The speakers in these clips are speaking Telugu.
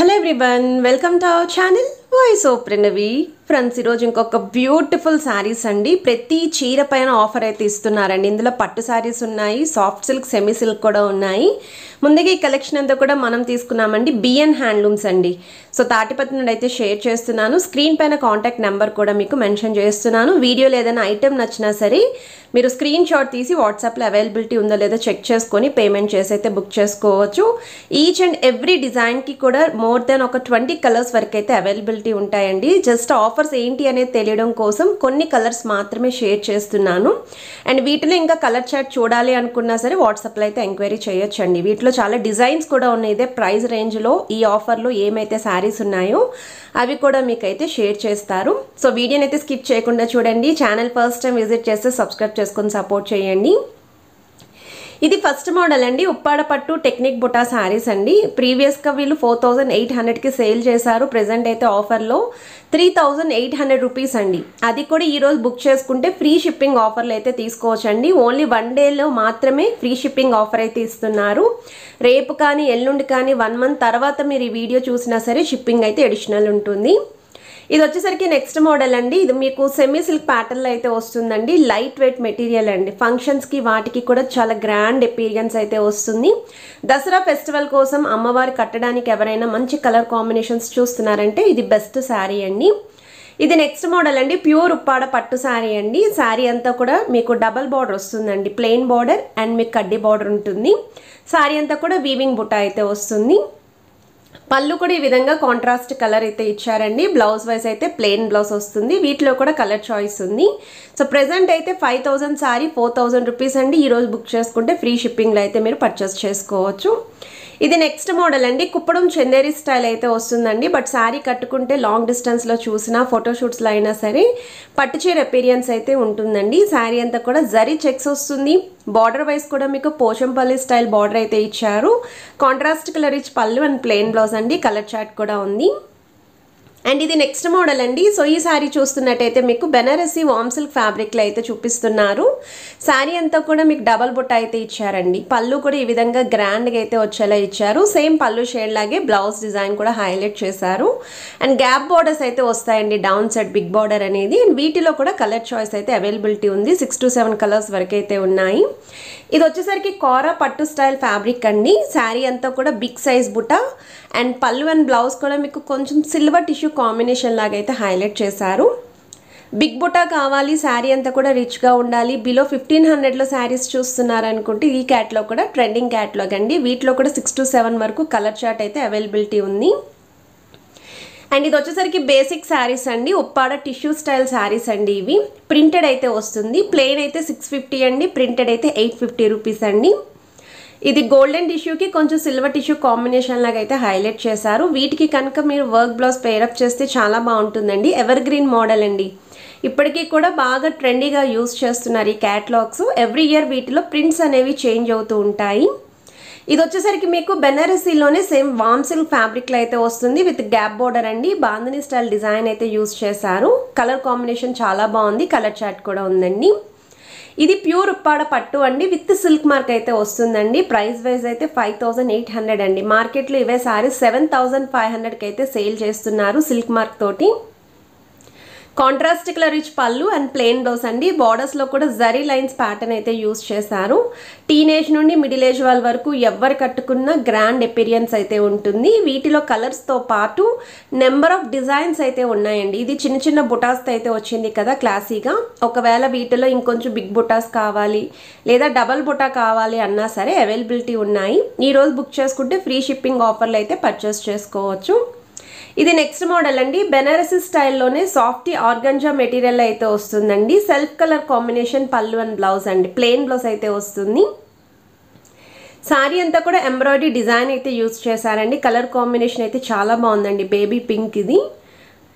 Hello everyone, welcome to our channel Voice of Pranavi. Friends ఈరోజు ఇంకొక బ్యూటిఫుల్ శారీస్ అండి. ప్రతి చీర పైన ఆఫర్ అయితే ఇస్తున్నారండి. ఇందులో పట్టు శారీస్ ఉన్నాయి, సాఫ్ట్ సిల్క్, సెమీ సిల్క్ కూడా ఉన్నాయి. ముందుగా ఈ కలెక్షన్ అంతా కూడా మనం తీసుకున్నామండి బిఎన్ హ్యాండ్లూమ్స్ అండి. సో తాటిపత్రి నుండి అయితే షేర్ చేస్తున్నాను. స్క్రీన్ పైన కాంటాక్ట్ నెంబర్ కూడా మీకు మెన్షన్ చేస్తున్నాను. వీడియోలో ఏదైనా ఐటెం నచ్చినా సరే మీరు స్క్రీన్ షాట్ తీసి వాట్సాప్లో అవైలబిలిటీ ఉందో లేదో చెక్ చేసుకొని పేమెంట్ చేసి అయితే బుక్ చేసుకోవచ్చు. ఈచ్ అండ్ ఎవ్రీ డిజైన్కి కూడా మోర్ దెన్ ఒక 20 కలర్స్ వరకు అయితే అవైలబిలిటీ ఉంటాయండి. జస్ట్ ఆఫర్స్ ఏంటి అనేది తెలియడం కోసం కొన్ని కలర్స్ మాత్రమే షేర్ చేస్తున్నాను. అండ్ వీటిలో ఇంకా కలర్ చార్ట్ చూడాలి అనుకున్నా సరే వాట్సాప్లో అయితే ఎంక్వైరీ చేయొచ్చండి. వీటిలో చాలా డిజైన్స్ కూడా ఉన్నాయి. ఇదే ప్రైస్ రేంజ్లో ఈ ఆఫర్లో ఏమైతే శారీస్ ఉన్నాయో అవి కూడా మీకు అయితే షేర్ చేస్తారు. సో వీడియోని అయితే స్కిప్ చేయకుండా చూడండి. ఛానల్ ఫస్ట్ టైం విజిట్ చేస్తే సబ్స్క్రైబ్ చేసుకొని సపోర్ట్ చేయండి. ఇది ఫస్ట్ మోడల్ అండి. ఉప్పాడ పట్టు టెక్నిక్ బుటా శారీస్ అండి. ప్రీవియస్గా వీళ్ళు 4800కి సేల్ చేశారు. ప్రెజెంట్ అయితే ఆఫర్లో 3800 రూపీస్ అండి. అది కూడా ఈరోజు బుక్ చేసుకుంటే ఫ్రీ షిప్పింగ్ ఆఫర్లు అయితే తీసుకోవచ్చండి. ఓన్లీ 1 డేలో మాత్రమే ఫ్రీ షిప్పింగ్ ఆఫర్ అయితే ఇస్తున్నారు. రేపు కానీ ఎల్లుండి కానీ 1 మంత్ తర్వాత మీరు ఈ వీడియో చూసినా సరే షిప్పింగ్ అయితే అడిషనల్ ఉంటుంది. ఇది వచ్చేసరికి నెక్స్ట్ మోడల్ అండి. ఇది మీకు సెమీ సిల్క్ ప్యాటర్న్లో అయితే వస్తుందండి. లైట్ వెయిట్ మెటీరియల్ అండి. ఫంక్షన్స్కి వాటికి కూడా చాలా గ్రాండ్ అపీరియన్స్ అయితే వస్తుంది. దసరా ఫెస్టివల్ కోసం అమ్మవారి కట్టడానికి ఎవరైనా మంచి కలర్ కాంబినేషన్స్ చూస్తున్నారంటే ఇది బెస్ట్ శారీ అండి. ఇది నెక్స్ట్ మోడల్ అండి. ప్యూర్ ఉప్పాడ పట్టు శారీ అండి. శారీ అంతా కూడా మీకు డబల్ బార్డర్ వస్తుందండి. ప్లెయిన్ బార్డర్ అండ్ మీకు కడ్డీ బార్డర్ ఉంటుంది. శారీ అంతా కూడా వీవింగ్ బుట్ట అయితే వస్తుంది. పళ్ళు కూడా ఈ విధంగా కాంట్రాస్ట్ కలర్ అయితే ఇచ్చారండి. బ్లౌజ్ వైజ్ అయితే ప్లెయిన్ బ్లౌజ్ వస్తుంది. వీటిలో కూడా కలర్ చాయిస్ ఉంది. సో ప్రెసెంట్ అయితే 5000 శారీ 4000 రూపీస్ అండి. ఈరోజు బుక్ చేసుకుంటే ఫ్రీ షిప్పింగ్లో అయితే మీరు పర్చేస్ చేసుకోవచ్చు. ఇది నెక్స్ట్ మోడల్ అండి. కుప్పడం చందేరి స్టైల్ అయితే వస్తుందండి. బట్ శారీ కట్టుకుంటే లాంగ్ డిస్టెన్స్లో చూసినా ఫోటోషూట్స్లో అయినా సరే పట్టుచీర అపీరియన్స్ అయితే ఉంటుందండి. శారీ అంతా కూడా జరీ చెక్స్ వస్తుంది. బార్డర్ వైజ్ కూడా మీకు పోచంపల్లి స్టైల్ బార్డర్ అయితే ఇచ్చారు. కాంట్రాస్ట్ కలర్ ఇచ్చి పళ్ళు అండ్ ప్లెయిన్ బ్లౌజ్ అండి. కలర్ చార్ట్ కూడా ఉంది. అండ్ ఇది నెక్స్ట్ మోడల్ అండి. సో ఈ శారీ చూస్తున్నట్టయితే మీకు బెనారసీ వామ్ సిల్క్ ఫ్యాబ్రిక్లో అయితే చూపిస్తున్నారు. శారీ అంతా కూడా మీకు డబల్ బుట్ట అయితే ఇచ్చారండి. పళ్ళు కూడా ఈ విధంగా గ్రాండ్గా అయితే వచ్చేలా ఇచ్చారు. సేమ్ పళ్ళు షేడ్ లాగే బ్లౌజ్ డిజైన్ కూడా హైలైట్ చేశారు. అండ్ గ్యాప్ బార్డర్స్ అయితే వస్తాయండి. డౌన్ సైడ్ బిగ్ బార్డర్ అనేది. అండ్ వీటిలో కూడా కలర్ చాయిస్ అయితే అవైలబిలిటీ ఉంది. 6 to 7 కలర్స్ వరకు అయితే ఉన్నాయి. ఇది వచ్చేసరికి కోరా పట్టు స్టైల్ ఫ్యాబ్రిక్ అండి. శారీ అంతా కూడా బిగ్ సైజ్ బుట్ట అండ్ పళ్ళు అండ్ బ్లౌజ్ కూడా మీకు కొంచెం సిల్వర్ టిష్యూ కాంబినేషన్ లాగా అయితే హైలైట్ చేశారు. బిగ్ బుటా కావాలి, శారీ అంతా కూడా రిచ్గా ఉండాలి, బిలో 1500లో శారీస్ చూస్తున్నారనుకుంటే ఈ క్యాట్లో కూడా ట్రెండింగ్ క్యాట్లాగ్ అండి. వీటిలో కూడా 6 to 7 వరకు కలర్ చార్ట్ అయితే అవైలబిలిటీ ఉంది. అండ్ ఇది వచ్చేసరికి బేసిక్ శారీస్ అండి. ఉప్పాడ టిష్యూ స్టైల్ శారీస్ అండి. ఇవి ప్రింటెడ్ అయితే వస్తుంది. ప్లెయిన్ అయితే 650 అండి. ప్రింటెడ్ అయితే 850 రూపీస్ అండి. ఇది గోల్డెన్ టిష్యూకి కొంచెం సిల్వర్ టిష్యూ కాంబినేషన్ లాగా అయితే హైలైట్ చేశారు. వీటికి కనుక మీరు వర్క్ బ్లౌజ్ పేరప్ చేస్తే చాలా బాగుంటుందండి. ఎవర్ గ్రీన్ మోడల్ అండి. ఇప్పటికీ కూడా బాగా ట్రెండీగా యూజ్ చేస్తున్నారు ఈ క్యాటలాగ్స్. ఎవ్రీ ఇయర్ వీటిలో ప్రింట్స్ అనేవి చేంజ్ అవుతూ ఉంటాయి. ఇది వచ్చేసరికి మీకు బెనారసీలోనే సేమ్ వామ్ సిల్క్ ఫ్యాబ్రిక్లో అయితే వస్తుంది. విత్ గ్యాప్ బోర్డర్ అండి. బాందిని స్టైల్ డిజైన్ అయితే యూజ్ చేశారు. కలర్ కాంబినేషన్ చాలా బాగుంది. కలర్ చార్ట్ కూడా ఉందండి. ఇది ప్యూర్ ఉప్పాడ పట్టు అండి. విత్ సిల్క్ మార్క్ అయితే వస్తుందండి. ప్రైస్ వైజ్ అయితే 5800 అండి. మార్కెట్లో ఇవే సారీ 7500కి అయితే సేల్ చేస్తున్నారు సిల్క్ మార్క్ తోటి. కాంట్రాస్ట్ కలర్ రిచ్ పళ్ళు అండ్ ప్లెయిన్ బ్లౌజ్ అండి. బార్డర్స్లో కూడా జరీ లైన్స్ ప్యాటర్న్ అయితే యూజ్ చేశారు. టీనేజ్ నుండి మిడిల్ ఏజ్ వాళ్ళ వరకు ఎవరు కట్టుకున్న గ్రాండ్ అపీరియన్స్ అయితే ఉంటుంది. వీటిలో కలర్స్తో పాటు నెంబర్ ఆఫ్ డిజైన్స్ అయితే ఉన్నాయండి. ఇది చిన్న చిన్న బుటాస్తో అయితే వచ్చింది కదా క్లాసీగా. ఒకవేళ వీటిలో ఇంకొంచెం బిగ్ బుటాస్ కావాలి లేదా డబల్ బుటా కావాలి అన్నా సరే అవైలబిలిటీ ఉన్నాయి. ఈరోజు బుక్ చేసుకుంటే ఫ్రీ షిప్పింగ్ ఆఫర్లు అయితే పర్చేస్ చేసుకోవచ్చు. ఇది నెక్స్ట్ మోడల్ అండి. బెనారసీ స్టైల్లోనే సాఫ్టీ ఆర్గంజా మెటీరియల్ అయితే వస్తుందండి. సెల్ఫ్ కలర్ కాంబినేషన్ పళ్ళు అండ్ బ్లౌజ్ అండి. ప్లెయిన్ బ్లౌజ్ అయితే వస్తుంది. శారీ అంతా కూడా ఎంబ్రాయిడరీ డిజైన్ అయితే యూజ్ చేశారండి. కలర్ కాంబినేషన్ అయితే చాలా బాగుందండి. బేబీ పింక్ ఇది.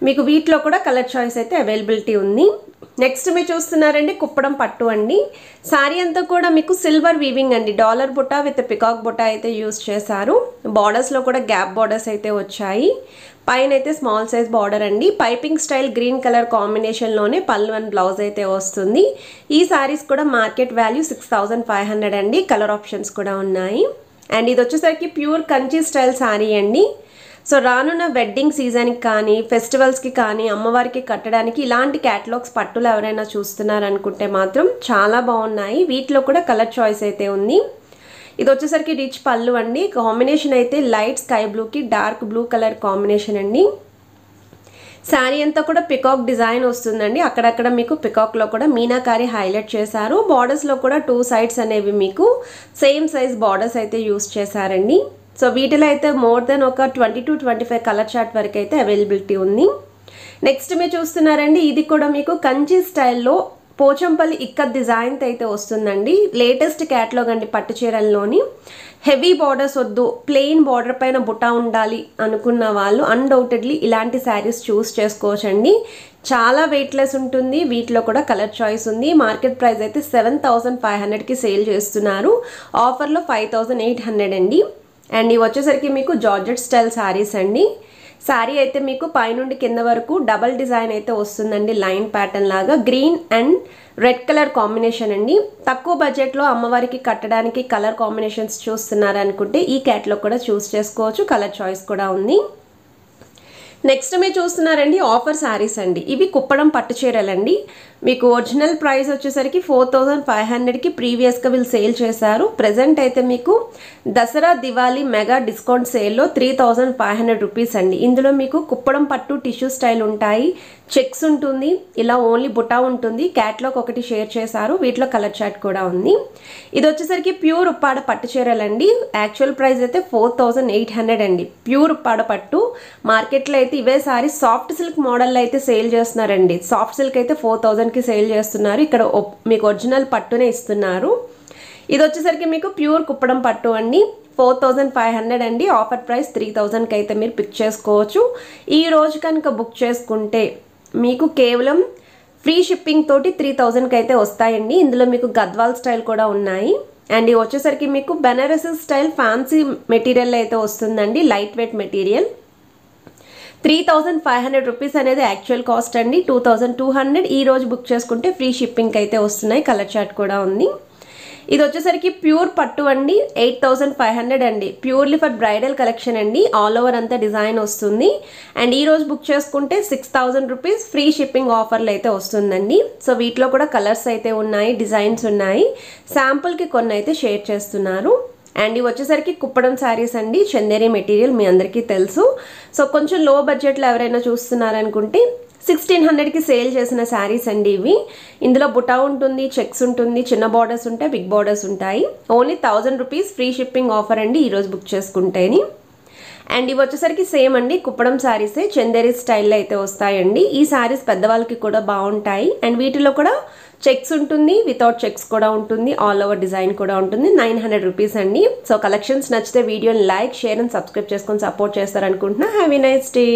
మీకు వీటిలో కూడా కలర్ చాయిస్ అయితే అవైలబిలిటీ ఉంది. నెక్స్ట్ మీరు చూస్తున్నారండి కుప్పడం పట్టు అండి. శారీ అంతా కూడా మీకు సిల్వర్ వీవింగ్ అండి. డాలర్ బుట్ట విత్ పికాక్ బుట్ట అయితే యూజ్ చేశారు. బార్డర్స్లో కూడా గ్యాప్ బార్డర్స్ అయితే వచ్చాయి. పైన అయితే స్మాల్ సైజ్ బార్డర్ అండి. పైపింగ్ స్టైల్ గ్రీన్ కలర్ కాంబినేషన్లోనే పళ్ళు అండ్ బ్లౌజ్ అయితే వస్తుంది. ఈ శారీస్ కూడా మార్కెట్ వాల్యూ 6500 అండి. కలర్ ఆప్షన్స్ కూడా ఉన్నాయి. అండ్ ఇది వచ్చేసరికి ప్యూర్ కంచి స్టైల్ శారీ అండి. సో రానున్న వెడ్డింగ్ సీజన్కి కానీ ఫెస్టివల్స్కి కానీ అమ్మవారికి కట్టడానికి ఇలాంటి క్యాటలాగ్స్ పట్టులు ఎవరైనా చూస్తున్నారనుకుంటే మాత్రం చాలా బాగున్నాయి. వీటిలో కూడా కలర్ చాయిస్ అయితే ఉంది. ఇది వచ్చేసరికి రిచ్ పళ్ళు అండి. కాంబినేషన్ అయితే లైట్ స్కై బ్లూకి డార్క్ బ్లూ కలర్ కాంబినేషన్ అండి. శారీ అంతా కూడా పికాక్ డిజైన్ వస్తుందండి. అక్కడక్కడ మీకు పికాక్లో కూడా మీనాకారి హైలైట్ చేశారు. బార్డర్స్లో కూడా 2 సైడ్స్ అనేవి మీకు సేమ్ సైజ్ బార్డర్స్ అయితే యూస్ చేశారండి. సో వీటిలో అయితే మోర్ దెన్ ఒక 20 to 25 కలర్ చార్ట్ వరకు అయితే అవైలబిలిటీ ఉంది. నెక్స్ట్ మీరు చూస్తున్నారండి, ఇది కూడా మీకు కంచి స్టైల్లో పోచంపల్లి ఇక్కత్ డిజైన్ అయితే వస్తుందండి. లేటెస్ట్ క్యాటలాగ్ అండి. పట్టు చీరల్లోని హెవీ బార్డర్స్ వద్దు, ప్లెయిన్ బార్డర్ పైన బుటా ఉండాలి అనుకున్న వాళ్ళు అన్డౌటెడ్లీ ఇలాంటి శారీస్ చూస్ చేసుకోవచ్చండి. చాలా వెయిట్లెస్ ఉంటుంది. వీటిలో కూడా కలర్ చాయిస్ ఉంది. మార్కెట్ ప్రైస్ అయితే 7,500కి సేల్ చేస్తున్నారు. ఆఫర్లో 5,800 అండి. అండ్ ఇవి వచ్చేసరికి మీకు జార్జెట్ స్టైల్ శారీస్ అండి. శారీ అయితే మీకు పైనుండి కింద వరకు డబల్ డిజైన్ అయితే వస్తుందండి. లైన్ ప్యాటర్న్ లాగా green and red colour combination అండి. తక్కువ బడ్జెట్లో అమ్మవారికి కట్టడానికి కలర్ కాంబినేషన్స్ చూస్తున్నారనుకుంటే ఈ క్యాటలాగ్ కూడా చూస్ చేసుకోవచ్చు. కలర్ చాయిస్ కూడా ఉంది. నెక్స్ట్ మీరు చూస్తున్నారండి ఆఫర్ శారీస్ అండి. ఇవి కుప్పడం పట్టు చీరలండి. మీకు ఒరిజినల్ ప్రైస్ వచ్చేసరికి 4,500కి ప్రీవియస్గా వీళ్ళు సేల్ చేశారు. ప్రజెంట్ అయితే మీకు దసరా దివాళీ మెగా డిస్కౌంట్ సేల్లో 3,500 రూపీస్ అండి. ఇందులో మీకు కుప్పడం పట్టు టిష్యూ స్టైల్ ఉంటాయి, చెక్స్ ఉంటుంది, ఇలా ఓన్లీ బుటా ఉంటుంది. క్యాట్లాగ్ ఒకటి షేర్ చేశారు. వీటిలో కలర్ చార్ట్ కూడా ఉంది. ఇది వచ్చేసరికి ప్యూర్ ఉప్పాడ పట్టు చీరలండి. యాక్చువల్ ప్రైస్ అయితే 4,800 అండి. ప్యూర్ ఉప్పాడ పట్టు. మార్కెట్లో అయితే ఇవే సారీ సాఫ్ట్ సిల్క్ మోడల్లో అయితే సేల్ చేస్తున్నారండి. సాఫ్ట్ సిల్క్ అయితే 4,000కి సేల్ చేస్తున్నారు. ఇక్కడ మీకు ఒరిజినల్ పట్టునే ఇస్తున్నారు. ఇది వచ్చేసరికి మీకు ప్యూర్ కుప్పడం పట్టు అండి. 4,500 అండి. ఆఫర్ ప్రైస్ 3,000కి అయితే మీరు పిక్ చేసుకోవచ్చు. ఈ రోజు కనుక బుక్ చేసుకుంటే మీకు కేవలం ఫ్రీ షిప్పింగ్ తోటి 3,000కి అయితే వస్తాయండి. ఇందులో మీకు గద్వాల్ స్టైల్ కూడా ఉన్నాయి. అండ్ ఇవి వచ్చేసరికి మీకు బెనారస్ స్టైల్ ఫ్యాన్సీ మెటీరియల్ అయితే వస్తుందండి. Light weight material. 3,500 రూపీస్ అనేది యాక్చువల్ కాస్ట్ అండి. 2,200 ఈ రోజు బుక్ చేసుకుంటే ఫ్రీ షిప్పింగ్కి అయితే వస్తున్నాయి. కలర్ చార్ట్ కూడా ఉంది. ఇది వచ్చేసరికి ప్యూర్ పట్టు అండి. 8,500 అండి. ప్యూర్లీ ఫర్ బ్రైడల్ కలెక్షన్ అండి. ఆల్ ఓవర్ అంతా డిజైన్ వస్తుంది. అండ్ ఈ రోజు బుక్ చేసుకుంటే 6,000 రూపీస్ ఫ్రీ షిప్పింగ్ ఆఫర్లు అయితే వస్తుందండి. సో వీటిలో కూడా కలర్స్ అయితే ఉన్నాయి, డిజైన్స్ ఉన్నాయి. శాంపుల్కి కొన్ని అయితే షేర్ చేస్తున్నారు. అండ్ ఇవి వచ్చేసరికి కుప్పడం శారీస్ అండి. చందేరి మెటీరియల్ మీ అందరికీ తెలుసు. సో కొంచెం లో బడ్జెట్లో ఎవరైనా చూస్తున్నారనుకుంటే 1,600కి సేల్ చేసిన శారీస్ అండి ఇవి. ఇందులో బుటా ఉంటుంది, చెక్స్ ఉంటుంది, చిన్న బార్డర్స్ ఉంటాయి, బిగ్ బార్డర్స్ ఉంటాయి. Only 1,000 rupees free shipping offer అండి ఈరోజు బుక్ చేసుకుంటేని. అండ్ ఇవి వచ్చేసరికి సేమ్ అండి. కుప్పడం శారీసే చందేరి స్టైల్లో అయితే వస్తాయండి. ఈ శారీస్ పెద్దవాళ్ళకి కూడా బాగుంటాయి. అండ్ వీటిలో కూడా చెక్స్ ఉంటుంది, వితౌట్ చెక్స్ కూడా ఉంటుంది, ఆల్ ఓవర్ డిజైన్ కూడా ఉంటుంది. 900 రూపీస్ అండి. సో కలెక్షన్స్ నచ్చితే వీడియోని లైక్, షేర్ అండ్ సబ్స్క్రైబ్ చేసుకొని సపోర్ట్ చేస్తారనుకుంటున్నా. Have a nice day.